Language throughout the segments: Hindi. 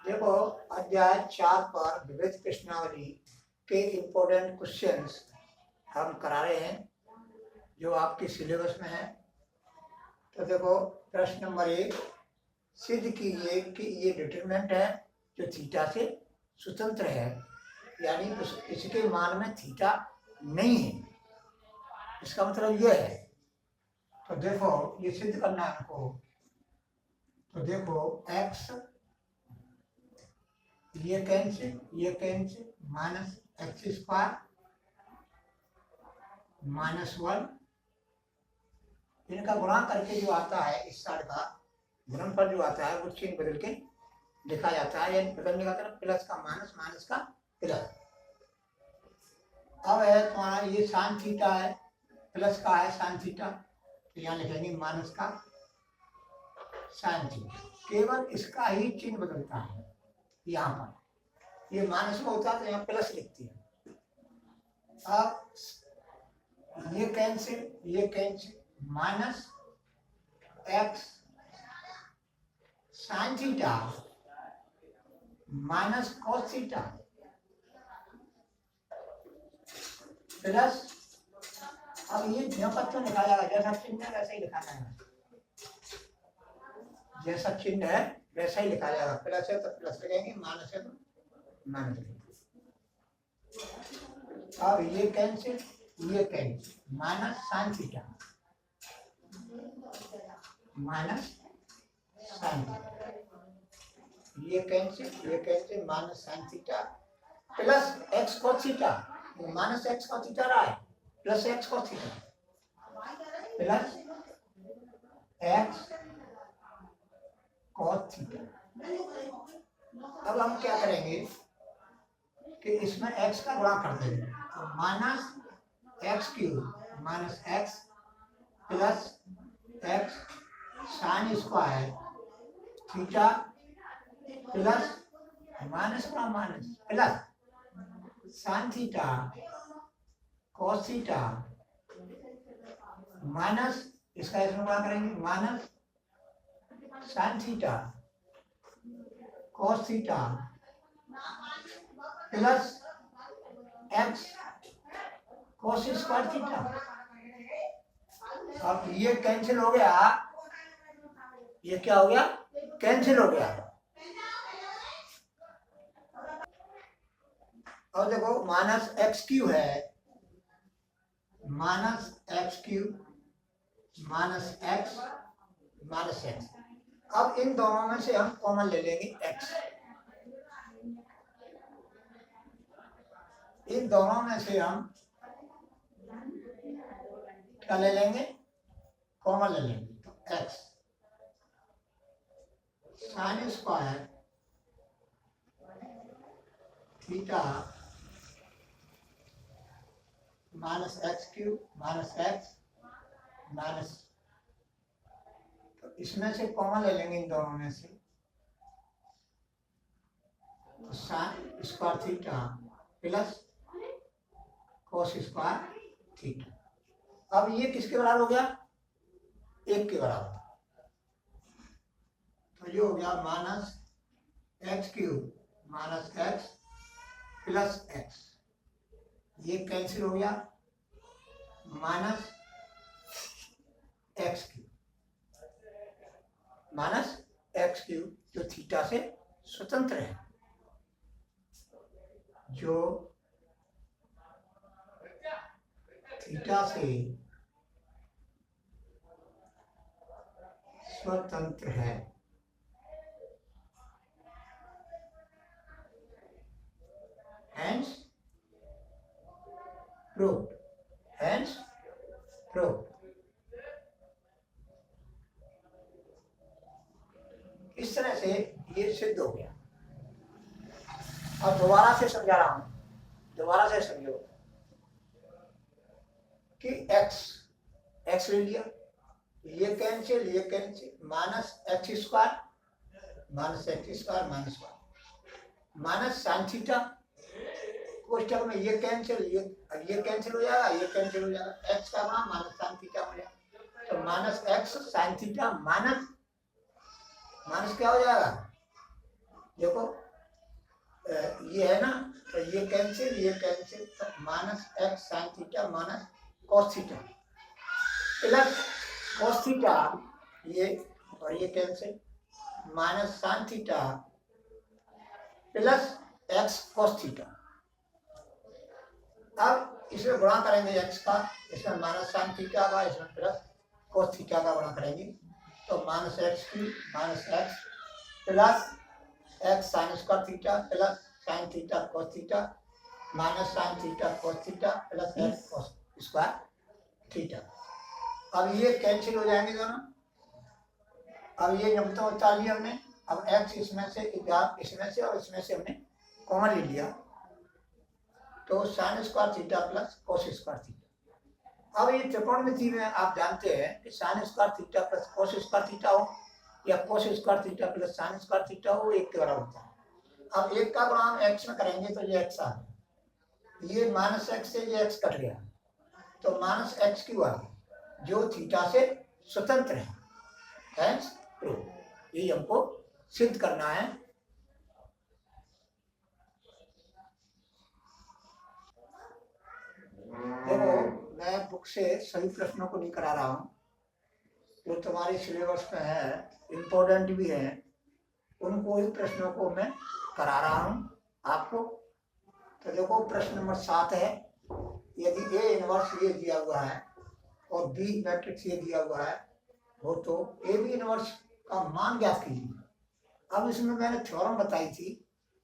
देखो, अध्याय 4 पर विविध प्रश्नावली के इम्पोर्टेंट क्वेश्चंस हम करा रहे हैं जो आपके सिलेबस में है। तो देखो, प्रश्न नंबर 1, सिद्ध कीजिए कि ये डिटरमिनेंट है जो थीटा से स्वतंत्र है, यानी इसके मान में थीटा नहीं है। इसका मतलब ये है। तो देखो, ये सिद्ध करना है हमको। तो देखो, x ये कैंसिल माइनस एक्स स्क्वायर -1, इनका गुणा करके जो आता है इस साइड का गुणनफल जो आता है वो चिन्ह बदल के लिखा जाता है, यानी बदलने का मतलब प्लस का माइनस, माइनस का प्लस। अब है तुम्हारा ये साइन थीटा है, प्लस का है साइन थीटा, तो यहाँ लिखेंगे माइनस का साइन थीटा। केवल इसका ही चिन्ह बदलता है। यहाँ पर ये माइनस में होता है तो यहाँ प्लस लिखती है। अब ये cancel minus x sign theta minus cos theta plus, अब ये पत्थर लिखा जाएगा, जैसा चिन्ह है वैसा ही लिखा जाएगा, जैसा चिन्ह है वैसा ही लिखा जाएगा। प्लस है तो प्लस लिखेंगे, माइनस है तो माइनस लिखेंगे। अब ये cancel minus sine theta minus sine theta, ये cancel minus sine theta plus x cos theta, minus x cos theta रहा है, plus x cos theta plus x cos theta. अब हम क्या करेंगे कि इसमें x का गुणा कर देंगे, तो minus x cube minus x plus x sine square theta plus minus का minus plus sine theta cos theta minus, इसका इसमें गुणा करेंगे minus sine theta cos theta plus x cos square theta. अब ये कैंसिल हो गया, ये क्या हो गया, कैंसिल हो गया। और देखो माइनस एक्स क्यू है, minus x Q minus x minus x. अब इन दोनों में से हम कॉमन ले लेंगे एक्स, इन दोनों में से हम क्या ले लेंगे, कॉमन ले लेंगे। तो x sine square theta minus x cube minus x minus, तो इसमें से कॉमन ले लेंगे इन दोनों में से, तो sign square theta plus cos square theta. अब ये किसके बराबर हो गया, 1 के बराबर। तो ये हो गया minus x cube minus x plus x, ये कैंसिल हो गया, minus x cube minus x cube जो थीटा से स्वतंत्र है, जो थीटा से स्वतंत्र है। Hence proved. इस तरह से ये सिद्ध हो गया। और दोबारा से समझा रहा हूं, दोबारा से समझो कि x ले लिया, ये cancel minus x square minus sine theta, कोष्टक में ये कैंसिल हो जाएगा, ये कैंसिल हो जाएगा, एक्स का मान माइनस साइन थीटा हो जाएगा, तो minus x sign theta minus क्या हो जाएगा, देखो ये है ना, तो ये कैंसिल तो minus x sign theta minus cos theta plus cos theta ये, और ये cancel minus sine theta plus x cos theta. अब इसमें गुणा करेंगे एक्स का, इसमें माइनस साइन थीटा का, इसमें प्लस कॉस थीटा का गुणा करेंगे, तो माइनस एक्स की minus x plus x sine square theta plus sine theta cos theta minus sine theta cos theta plus x cos square theta. अब ये कैंसिल हो जाएंगे दोनों। अब ये जब तो बता लिया हमने, अब एक्स इसमें से इसमें से और इसमें से हमने कॉमन ले लिया, तो sign square theta plus cos square theta. अब ये त्रिकोणमिति में आप जानते हैं कि sign square theta plus cos square theta हो या cos square theta plus sign square theta हो, एक के बराबर होता है। अब एक का गुणा हम एक्स में करेंगे तो ये एक्स आ गया, ये माइनस एक्स से ये एक्स कट गया, तो माइनस एक्स क्यू आ गया जो थीटा से स्वतंत्र है। हैंस प्रूफ, ये हमको सिद्ध करना है। देखो मैं बुक से सभी प्रश्नों को नहीं करा रहा हूँ, जो तुम्हारे सिलेबस में है इम्पोर्टेंट भी है, उनको ही प्रश्नों को मैं करा रहा हूँ आपको। तो देखो प्रश्न नंबर 7 है, यदि ए इनवर्स ये दिया हुआ है और बी मैट्रिक्स ये दिया हुआ है हो, तो ए बी इनवर्स का मान ज्ञात कीजिए। अब इसमें मैंने थ्योरम बताई थी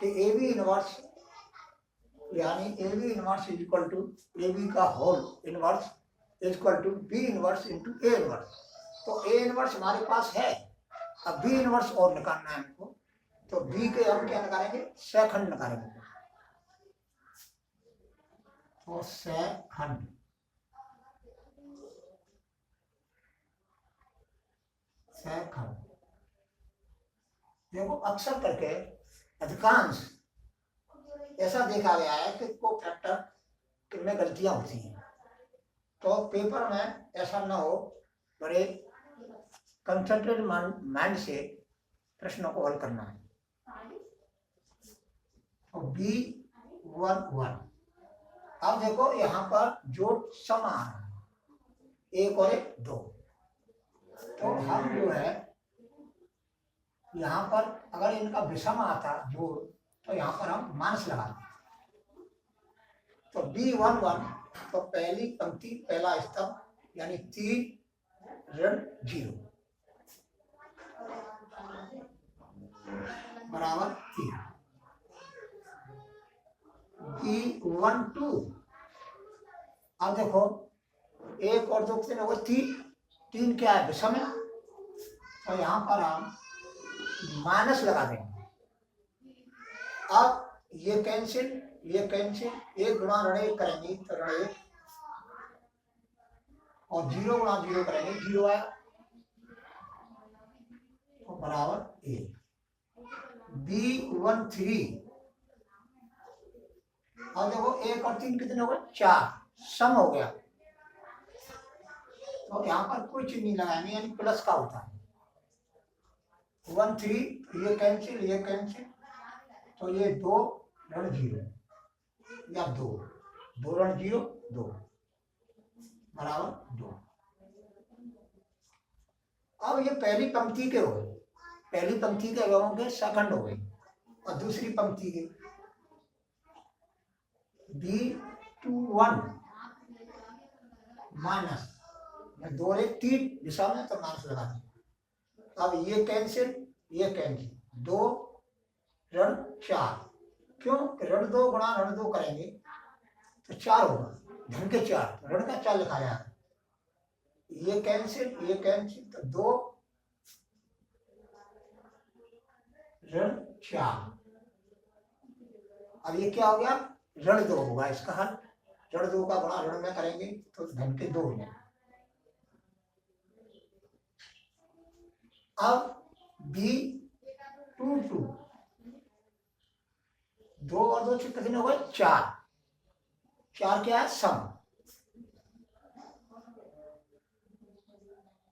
कि ए बी इनवर्स यानी A B inverse is equal to A B का whole inverse is equal to B inverse into A inverse. तो ए इनवर्स हमारे पास है, अब बी इनवर्स और निकालना है हमको, तो बी के हम क्या निकालेंगे, सेखंड निकालेंगे, तो सेखंड देखो अक्सर करके अधिकांश ऐसा देखा गया है कि कोफैक्टर में गलतियां होती हैं, तो पेपर में ऐसा ना हो, बड़े कंसंट्रेटेड माइंड से प्रश्नों को हल करना है। तो B11, अब देखो यहाँ पर जोड़ सम आ रहा है, एक और एक दो, तो हम जो है यहाँ पर अगर इनका विषम आता जोड़ तो यहाँ पर हम माइनस लगाते, तो B11, तो पहली पंक्ति पहला स्तंभ यानी 3 ऋण 0 बराबर 3। B12, अब देखो एक और दो कितने हो गए, 3 क्या है, विषम है, तो यहाँ पर हम माइनस लगा देंगे। अब ये कैंसिल एक गुणा ऋण 1 करेंगे तो ऋण 1, और 0 गुणा 0 करेंगे 0 आया, तो बराबर 1। B13, और देखो 1 और 3 कितने हो गए, 4, सम हो गया, तो यहाँ पर कोई चिन्ह नहीं लगाएंगे, यानी प्लस का होता है। 13 ये कैंसिल, तो ये 2 ऋण 0 या 2 ऋण 0 2 बराबर 2। अब ये पहली पंक्ति के हो गए, पहली पंक्ति के लोगों के सेकंड हो गए, और दूसरी पंक्ति के B21 माइनस 2 और 1 3 दिशा में, तो माइनस लगा दें। अब ये कैंसिल 2 ऋण 4, क्यों, ऋण 2 गुणा ऋण 2 करेंगे तो 4 होगा, धन के 4, ऋण का 4 लिखा जाएगा। ये कैंसिल तो 2 ऋण 4, अब ये क्या हो गया, ऋण 2 होगा, इसका हल ऋण 2 का गुणा ऋण में करेंगे तो धन के 2 हो जाएगा। अब B22, 2 और 2 कितने हो गए, 4 क्या है, सम।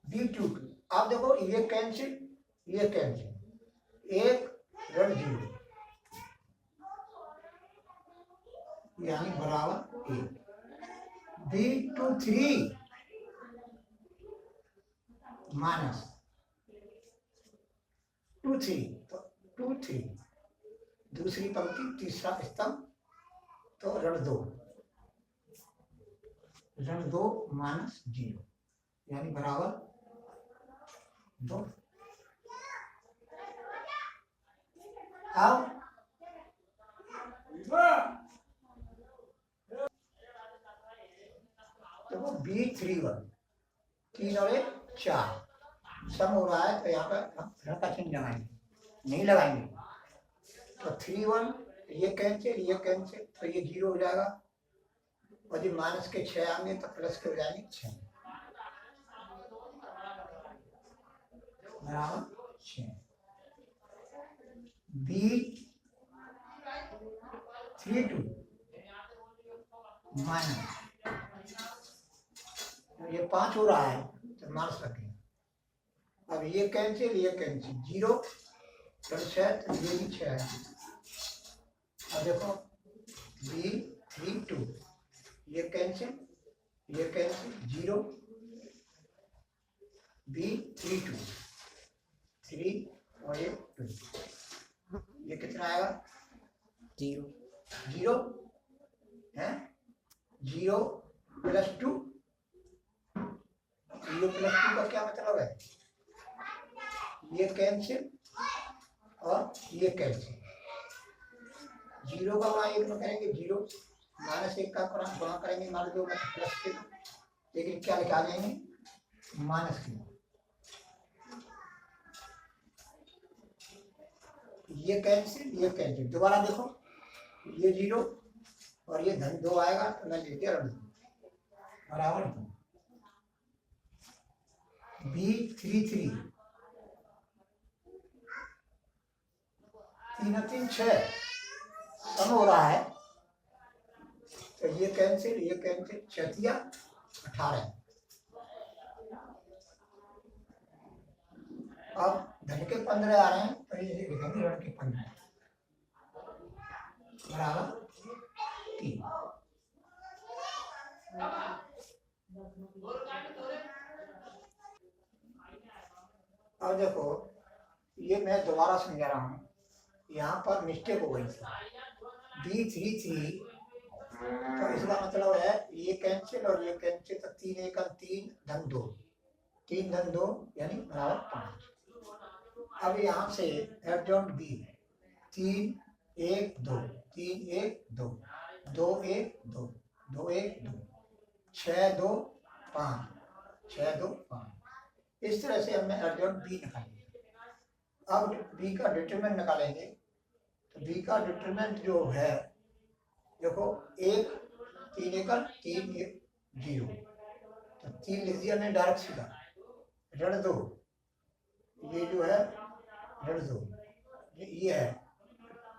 B22, आप देखो ये कैंसिल 1 ऋण 0, यानी बराबर 1। B23 माइनस 23 तो 23 दूसरी पंक्ति तीसरा स्तंभ तो ऋण 2 माइनस 0 यानी बराबर 2। अब देखो B31 3 और 1 4 सम हो रहा है तो यहाँ पर हम ऋण का चिन्ह लगाएंगे, नहीं लगाएंगे तो 31 ये कैंसिल तो ये 0 हो जाएगा और जो माइनस के 6 आएंगे तो प्लस के हो जाएंगे 6 बराबर 6। B32 माइनस ये 5 हो रहा है तो माइनस रखेंगे। अब ये कैंसिल 0 तो 6 तो ये भी 6 है। अब देखो B32 ये कैंसिल 0 B32 3 और ये 2 ये कितना आएगा 0 है 0 प्लस 2 0 प्लस 2 का क्या मतलब है ये कैंसिल और ये कैंसिल 0 का गुणा 1 में करेंगे 0 माइनस 1 का गुणा करेंगे मान लो प्लस के लेकिन क्या लिखा जाएंगे माइनस के। ये कैंसिल दोबारा देखो ये 0 और ये धन 2 आएगा तो मैं लिख दिया ऋण 2 बराबर 2। B33 3 और 3 6 सम हो रहा है तो ये कैंसिल 6 दिया 18। अब धन के 15 आ रहे हैं तो ये लिखेंगे ऋण के 15 बराबर 3। अब देखो ये मैं दोबारा समझा रहा हूँ यहाँ पर मिस्टेक हो गई थी B33 तो इसका मतलब है ये कैंसिल और ये कैंसिल तो 3 1 3 धन 2 3 धन 2 यानी बराबर 5। अब यहाँ से एडजॉइंट B 3 1 2 3 1 2 2 1 2 2 1 2 6 2 5 6 2 5 इस तरह से हमने एडजॉइंट B निकालेंगे। अब B का डिटरमिनेंट निकालेंगे तो B का डिटरमिनेंट जो है देखो 1 3 1 3 1 0 तो 3 लिख दिया मैंने डायरेक्ट सीधा ऋण 2 ये जो है ऋण 2 ये है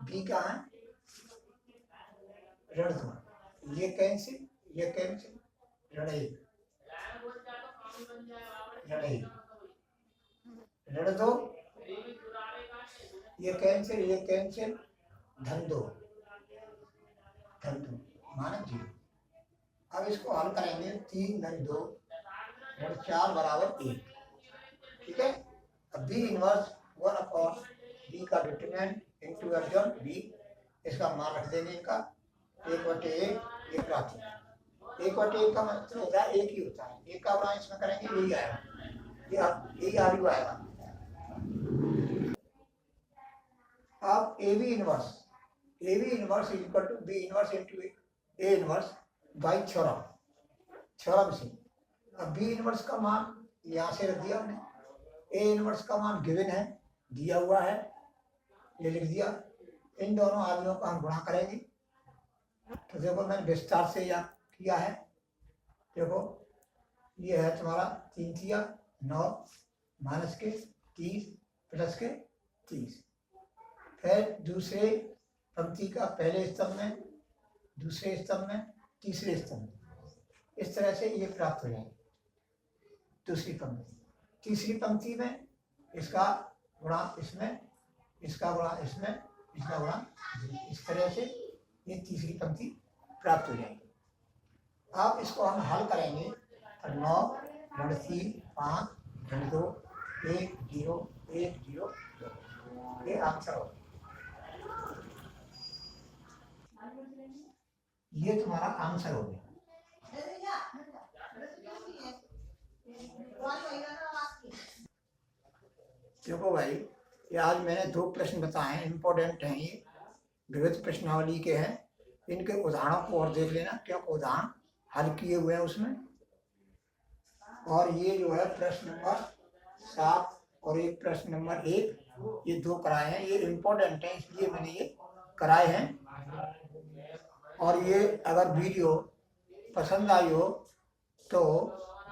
B का है ऋण 2 ये कैंसिल ऋण 1 ऋण 2 ये कैंसिल धन 2 माइनस 0। अब इसको हल करेंगे 3 धन 2 ऋण 4 बराबर 1 ठीक है। अब B इनवर्स 1 अपॉन B का डिटरमिनेंट इनटू एडजॉइंट B इसका मान रख देंगे इनका 1/1 1 राशि 1/1 का मतलब होता है 1 ही होता है 1 का गुणा इसमें करेंगे यही आएगा यही आगे आएगा। अब AB inverse is equal to B inverse into A inverse by theorem से। अब B इनवर्स का मान यहाँ से रख दिया हमने A इनवर्स का मान गिवन है दिया हुआ है ये लिख दिया। इन दोनों आदमियों का हम गुणा करेंगे तो देखो मैंने विस्तार से यहाँ किया है। देखो ये है तुम्हारा 3 3 9 माइनस के 30 प्लस के 30 फिर दूसरे पंक्ति का पहले स्तंभ में दूसरे स्तंभ में तीसरे स्तंभ में इस तरह से ये प्राप्त हो जाएगी दूसरी पंक्ति। तीसरी पंक्ति में इसका गुणा इसमें इसका गुणा इसमें इसका गुणा इस तरह से ये तीसरी पंक्ति प्राप्त हो जाएगी। अब इसको हम हल करेंगे तो 9 ऋण 3 5 ऋण 2 1 0 1 0 2 ये आंसर होगा। ये तुम्हारा आंसर हो गया। देखो भाई, ये आज मैंने 2 प्रश्न बताए हैं, इम्पोर्टेंट हैं, ये विविध प्रश्नावली के हैं। इनके उदाहरणों को और देख लेना, क्या उदाहरण हल किए हुए हैं उसमें। और ये जो है प्रश्न नंबर 7 और एक प्रश्न नंबर 1, ये 2 कराए हैं, ये इम्पोर्टेंट है इसलिए मैंने ये कराए हैं। और ये अगर वीडियो पसंद आई हो तो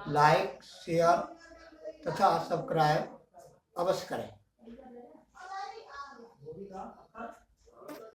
लाइक शेयर तथा सब्सक्राइब अवश्य करें।